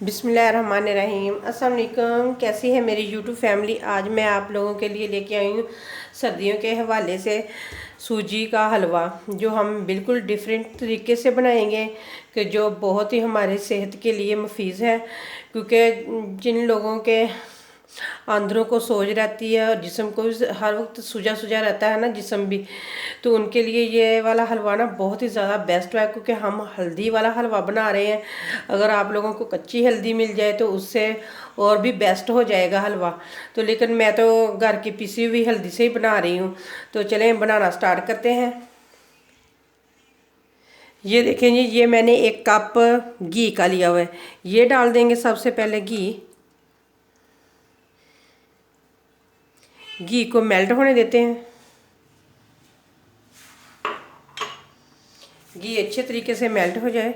बिस्मिल्लाहिर्रहमानिर्रहीम। अस्सलाम वालेकुम। कैसी है मेरी यूट्यूब फैमिली। आज मैं आप लोगों के लिए लेके आई हूँ सर्दियों के हवाले से सूजी का हलवा, जो हम बिल्कुल डिफरेंट तरीके से बनाएंगे कि जो बहुत ही हमारे सेहत के लिए मुफीज़ है। क्योंकि जिन लोगों के आंदरों को सोज रहती है और जिस्म को भी हर वक्त सूजा सूजा रहता है ना, जिस्म भी, तो उनके लिए ये वाला हलवा ना बहुत ही ज़्यादा बेस्ट है। क्योंकि हम हल्दी वाला हलवा बना रहे हैं, अगर आप लोगों को कच्ची हल्दी मिल जाए तो उससे और भी बेस्ट हो जाएगा हलवा। तो लेकिन मैं तो घर की पिसी हुई हल्दी से ही बना रही हूँ। तो चलें बनाना स्टार्ट करते हैं। ये देखें जी, ये मैंने 1 कप घी का लिया हुआ है। ये डाल देंगे सबसे पहले घी को मेल्ट होने देते हैं। घी अच्छे तरीके से मेल्ट हो जाए।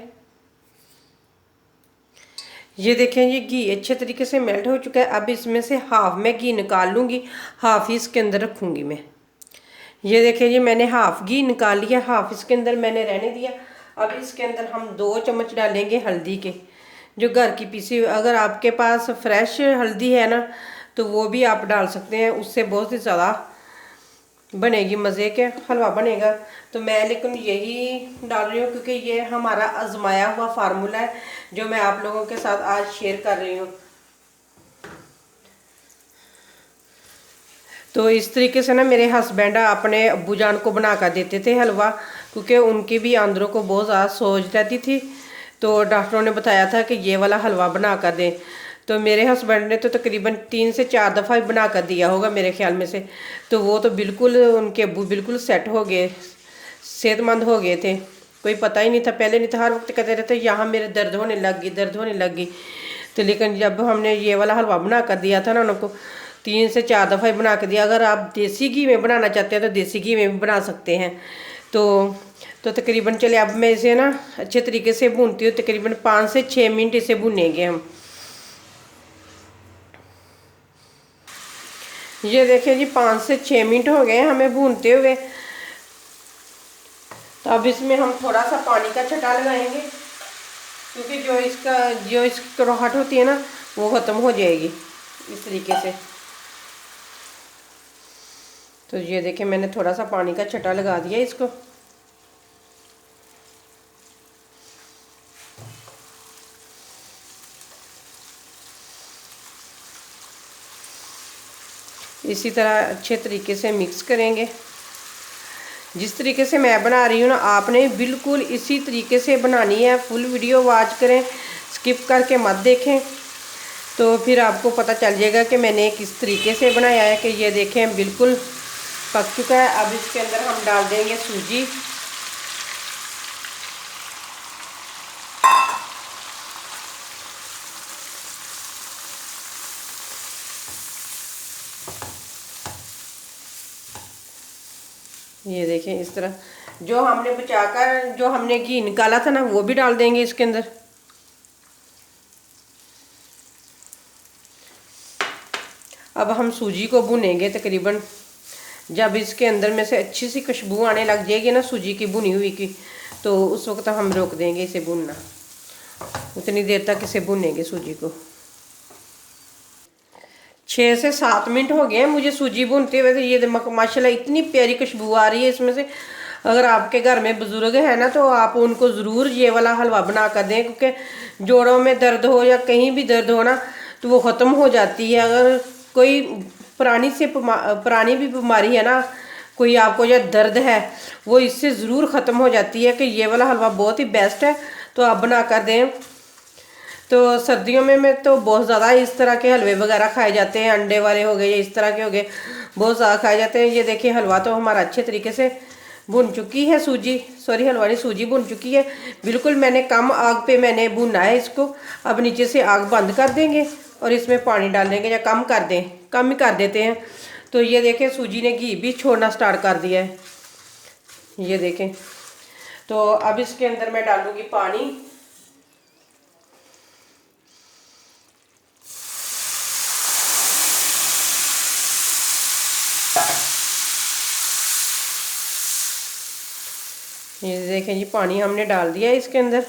ये देखें जी, घी अच्छे तरीके से मेल्ट हो चुका है। अब इसमें से हाफ मैं घी निकाल लूँगी, हाफ ही इसके अंदर रखूँगी मैं। ये देखें जी, मैंने हाफ घी निकाल लिया, हाफ इसके अंदर मैंने रहने दिया। अब इसके अंदर हम 2 चम्मच डालेंगे हल्दी के, जो घर की पीसी हुई। अगर आपके पास फ्रेश हल्दी है ना तो वो भी आप डाल सकते हैं, उससे बहुत ही ज़्यादा बनेगी, मज़े के हलवा बनेगा। तो मैं लेकिन यही डाल रही हूँ क्योंकि ये हमारा आजमाया हुआ फार्मूला है, जो मैं आप लोगों के साथ आज शेयर कर रही हूँ। तो इस तरीके से ना मेरे हस्बैंड अपने अब्बू जान को बना कर देते थे हलवा, क्योंकि उनकी भी आंदरों को बहुत ज़्यादा सोज रहती थी। तो डॉक्टरों ने बताया था कि ये वाला हलवा बना कर दें। तो मेरे हस्बैंड ने तो तकरीबन 3 से 4 दफ़ा बना कर दिया होगा मेरे ख्याल में से। तो वो तो बिल्कुल, उनके अब्बू बिल्कुल सेट हो गए, सेहतमंद हो गए थे। कोई पता ही नहीं था, पहले नहीं था, हर वक्त कहते रहते यहाँ मेरे दर्द होने लग गई, दर्द होने लग गई। तो लेकिन जब हमने ये वाला हलवा बना कर दिया था ना उनको, 3 से 4 दफ़ा ही बना के दिया। अगर आप देसी घी में बनाना चाहते हैं तो देसी घी में भी बना सकते हैं। तो तकरीबन चले, अब मैं इसे ना अच्छे तरीके से भूनती हूँ। तकरीबन 5 से 6 मिनट इसे भूनेंगे हम। ये देखिए जी, 5 से 6 मिनट हो गए हमें भूनते हुए। तो अब इसमें हम थोड़ा सा पानी का छटा लगाएंगे, क्योंकि जो इसकी कड़वाहट होती है ना वो ख़त्म हो जाएगी इस तरीके से। तो ये देखें, मैंने थोड़ा सा पानी का छटा लगा दिया इसको। इसी तरह अच्छे तरीके से मिक्स करेंगे। जिस तरीके से मैं बना रही हूँ ना, आपने बिल्कुल इसी तरीके से बनानी है। फुल वीडियो वॉच करें, स्किप करके मत देखें, तो फिर आपको पता चल जाएगा कि मैंने किस तरीके से बनाया है। कि ये देखें बिल्कुल पक चुका है। अब इसके अंदर हम डाल देंगे सूजी। ये देखें इस तरह, जो हमने बचाकर जो हमने घी निकाला था ना वो भी डाल देंगे इसके अंदर। अब हम सूजी को भुनेंगे तकरीबन, जब इसके अंदर में से अच्छी सी खुशबू आने लग जाएगी ना सूजी की भुनी हुई की, तो उस वक्त हम रोक देंगे इसे भुनना। उतनी देर तक इसे भुनेंगे सूजी को। 6 से 7 मिनट हो गए हैं मुझे सूजी भूनते हुए। तो ये माशाल्लाह इतनी प्यारी खुशबू आ रही है इसमें से। अगर आपके घर में बुजुर्ग है ना तो आप उनको ज़रूर ये वाला हलवा बना कर दें, क्योंकि जोड़ों में दर्द हो या कहीं भी दर्द हो ना तो वो ख़त्म हो जाती है। अगर कोई पुरानी भी बीमारी है ना, कोई आपको या दर्द है, वो इससे ज़रूर ख़त्म हो जाती है। कि ये वाला हलवा बहुत ही बेस्ट है, तो आप बना कर दें। तो सर्दियों में तो बहुत ज़्यादा इस तरह के हलवे वगैरह खाए जाते हैं, अंडे वाले हो गए या इस तरह के हो गए, बहुत ज़्यादा खाए जाते हैं। ये देखिए हलवा तो हमारा अच्छे तरीके से भुन चुकी है सूजी, सॉरी हलवा नहीं, सूजी भुन चुकी है बिल्कुल। मैंने कम आग पे मैंने भुना है इसको। अब नीचे से आग बंद कर देंगे और इसमें पानी डाल देंगे, या कम कर दें, कम ही कर देते हैं। तो ये देखें सूजी ने घी भी छोड़ना स्टार्ट कर दिया है, ये देखें। तो अब इसके अंदर मैं डालूँगी पानी। ये देखें जी, पानी हमने डाल दिया है इसके अंदर।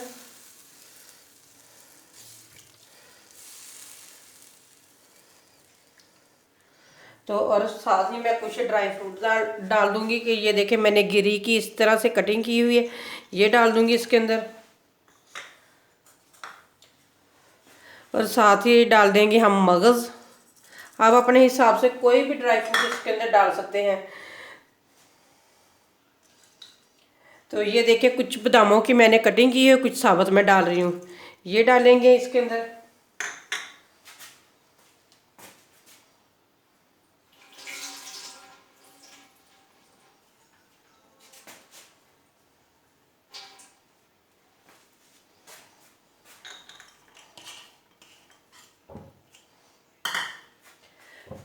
तो और साथ ही मैं कुछ ड्राई फ्रूट डाल दूंगी कि ये देखें मैंने गिरी की इस तरह से कटिंग की हुई है, ये डाल दूंगी इसके अंदर। और साथ ही डाल देंगे हम मगज़। आप अपने हिसाब से कोई भी ड्राई फ्रूट इसके अंदर डाल सकते हैं। तो ये देखिए कुछ बादामों की मैंने कटिंग की है, कुछ साबुत मैं डाल रही हूँ, ये डालेंगे इसके अंदर।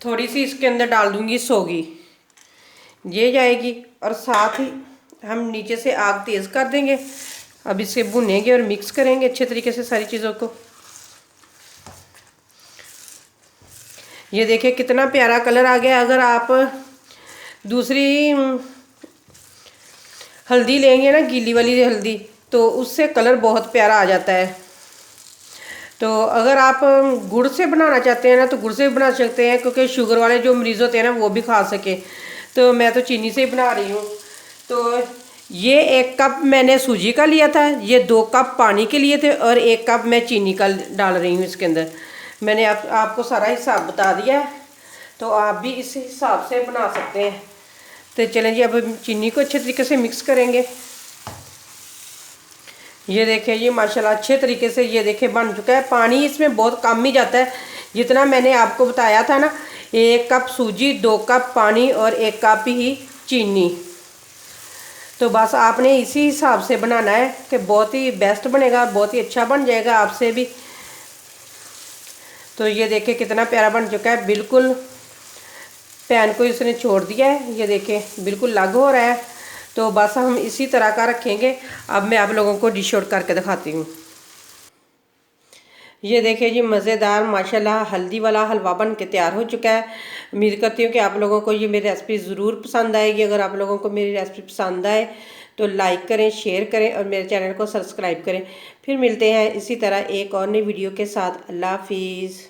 थोड़ी सी इसके अंदर डाल दूंगी सौगी, ये जाएगी। और साथ ही हम नीचे से आग तेज़ कर देंगे। अब इसे भुनेंगे और मिक्स करेंगे अच्छे तरीके से सारी चीज़ों को। ये देखिए कितना प्यारा कलर आ गया। अगर आप दूसरी हल्दी लेंगे ना, गीली वाली हल्दी, तो उससे कलर बहुत प्यारा आ जाता है। तो अगर आप गुड़ से बनाना चाहते हैं ना, तो गुड़ से भी बना सकते हैं, क्योंकि शुगर वाले जो मरीज़ होते हैं ना वो भी खा सके। तो मैं तो चीनी से ही बना रही हूँ। तो ये 1 कप मैंने सूजी का लिया था, ये 2 कप पानी के लिए थे, और 1 कप मैं चीनी का डाल रही हूँ इसके अंदर। मैंने आपको सारा हिसाब बता दिया है, तो आप भी इस हिसाब से बना सकते हैं। तो चलें जी, अब चीनी को अच्छे तरीके से मिक्स करेंगे। ये देखें, ये माशाल्लाह अच्छे तरीके से ये देखें बन चुका है। पानी इसमें बहुत कम ही जाता है, जितना मैंने आपको बताया था ना, 1 कप सूजी, 2 कप पानी और 1 कप ही चीनी। तो बस आपने इसी हिसाब से बनाना है कि बहुत ही बेस्ट बनेगा, बहुत ही अच्छा बन जाएगा आपसे भी। तो ये देखें कितना प्यारा बन चुका है, बिल्कुल पैन को इसने छोड़ दिया है, ये देखें बिल्कुल अलग हो रहा है। तो बस हम इसी तरह का रखेंगे। अब मैं आप लोगों को डिश आउट करके दिखाती हूँ। ये देखिए जी, मज़ेदार माशाल्लाह हल्दी वाला हलवा बन के तैयार हो चुका है। उम्मीद करती हूँ कि आप लोगों को ये मेरी रेसिपी ज़रूर पसंद आएगी। अगर आप लोगों को मेरी रेसिपी पसंद आए तो लाइक करें, शेयर करें और मेरे चैनल को सब्सक्राइब करें। फिर मिलते हैं इसी तरह एक और नई वीडियो के साथ। अल्लाह हाफिज़।